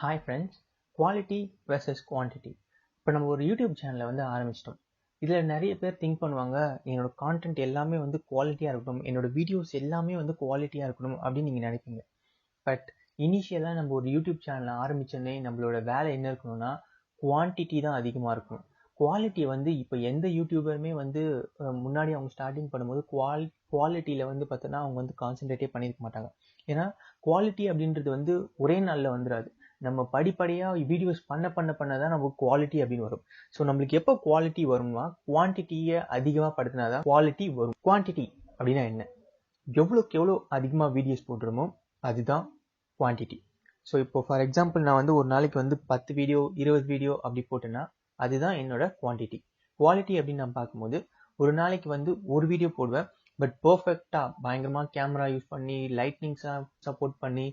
Hi friends, quality versus quantity. இப்போ நம்ம ஒரு யூடியூப் சேனலை வந்து ஆரம்பிச்சிட்டோம். இதில் நிறைய பேர் திங்க் பண்ணுவாங்க, என்னோட கான்டென்ட் எல்லாமே வந்து குவாலிட்டியாக இருக்கணும், என்னோட வீடியோஸ் எல்லாமே வந்து குவாலிட்டியாக இருக்கணும் அப்படின்னு நீங்கள் நினைப்பீங்க. பட் இனிஷியலாக நம்ம ஒரு யூடியூப் சேனலை ஆரம்பித்தோடனே நம்மளோட வேலை என்ன இருக்கணும்னா குவான்டிட்டி தான் அதிகமாக இருக்கணும். குவாலிட்டி வந்து இப்போ எந்த யூடியூபருமே வந்து முன்னாடி அவங்க ஸ்டார்டிங் பண்ணும்போது குவாலிட்டியில் வந்து பார்த்தோன்னா அவங்க வந்து கான்சென்ட்ரேட்டே பண்ணியிருக்க மாட்டாங்க. ஏன்னா குவாலிட்டி அப்படின்றது வந்து ஒரே நாளில் வந்துடாது. நம்ம படிப்படியாக வீடியோஸ் பண்ண தான் நமக்கு குவாலிட்டி அப்படின்னு வரும். ஸோ நம்மளுக்கு எப்போ குவாலிட்டி வரும்னா குவான்டிட்டியை அதிகமாக படுத்தினா தான் குவாலிட்டி வரும். குவான்டிட்டி அப்படின்னா என்ன? எவ்வளோக்கு எவ்வளோ அதிகமாக வீடியோஸ் போட்டுருமோ அதுதான் குவான்டிட்டி. ஸோ இப்போ ஃபார் எக்ஸாம்பிள் நான் வந்து ஒரு நாளைக்கு வந்து 10 வீடியோ 20 வீடியோ அப்படி போட்டேன்னா அதுதான் என்னோட குவான்டிட்டி. குவாலிட்டி அப்படின்னு நான் பார்க்கும்போது ஒரு நாளைக்கு வந்து ஒரு வீடியோ போடுவேன், பட் பர்ஃபெக்டாக பயங்கரமாக கேமரா யூஸ் பண்ணி லைட்னிங்ஸாக சப்போர்ட் பண்ணி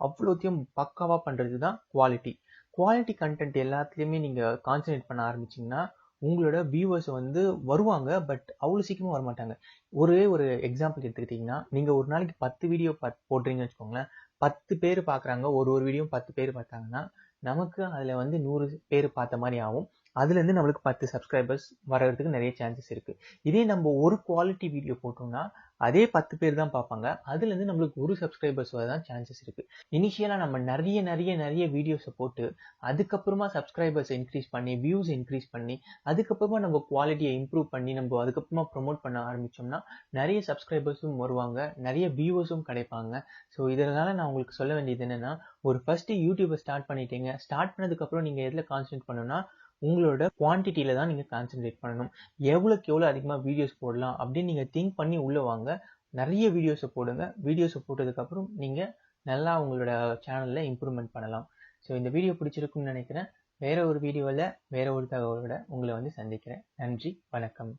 அவ்வளோத்தையும் பக்காவாக பண்ணுறது தான் குவாலிட்டி. குவாலிட்டி கண்டென்ட் எல்லாத்துலேயுமே நீங்கள் கான்சன்ட்ரேட் பண்ண ஆரம்பிச்சிங்கன்னா உங்களோட வியூவர்ஸ் வந்து வருவாங்க, பட் அவ்வளோ சீக்கிரமாக வரமாட்டாங்க. ஒரே ஒரு எக்ஸாம்பிள் எடுத்துக்கிட்டிங்கன்னா, நீங்கள் ஒரு நாளைக்கு 10 வீடியோ போடுறீங்கன்னு வச்சுக்கோங்களேன். 10 பேர் பார்க்குறாங்க, ஒரு வீடியோ 10 பேர் பார்த்தாங்கன்னா நமக்கு அதில் வந்து 100 பேர் பார்த்த மாதிரி ஆகும். அதுலேருந்து நம்மளுக்கு 10 சப்ஸ்கிரைபர்ஸ் வர்றதுக்கு நிறைய சான்சஸ் இருக்குது. இதே நம்ம ஒரு குவாலிட்டி வீடியோ போட்டோம்னா அதே 10 பேர் தான் பார்ப்பாங்க, அதுலேருந்து நம்மளுக்கு ஒரு சப்ஸ்கிரைபர்ஸ் வர தான் சான்சஸ் இருக்குது. இனிஷியலாக நம்ம நிறைய வீடியோஸை போட்டு அதுக்கப்புறமா சப்ஸ்கிரைபர்ஸ் இன்க்ரீஸ் பண்ணி வியூஸ் இன்க்ரீஸ் பண்ணி அதுக்கப்புறமா நம்ம குவாலிட்டியை இம்ப்ரூவ் பண்ணி நம்ம அதுக்கப்புறமா ப்ரொமோட் பண்ண ஆரம்பித்தோம்னா நிறைய சப்ஸ்கிரைபர்ஸும் வருவாங்க, நிறைய வியூவர்ஸும் கிடைப்பாங்க. ஸோ இதனால் நான் உங்களுக்கு சொல்ல வேண்டியது என்னென்னா, ஒரு ஃபஸ்ட்டு யூடியூப்பை ஸ்டார்ட் பண்ணிட்டீங்க, ஸ்டார்ட் பண்ணதுக்கப்புறம் நீங்கள் எதில் கான்சன்ட்ரேட் பண்ணணும்னா உங்களோட குவான்டிட்டியில் தான் நீங்கள் கான்சன்ட்ரேட் பண்ணணும். எவ்வளோக்கு எவ்வளோ அதிகமாக வீடியோஸ் போடலாம் அப்படின்னு நீங்கள் திங்க் பண்ணி உள்ளே வாங்க. நிறைய வீடியோஸை போடுங்க. வீடியோஸை போட்டதுக்கப்புறம் நீங்கள் நல்லா உங்களோட சேனலில் இம்ப்ரூவ்மெண்ட் பண்ணலாம். ஸோ இந்த வீடியோ பிடிச்சிருக்குன்னு நினைக்கிறேன். வேற ஒரு வீடியோவில் வேற ஒரு தகவலோட உங்களை வந்து சந்திக்கிறேன். நன்றி, வணக்கம்.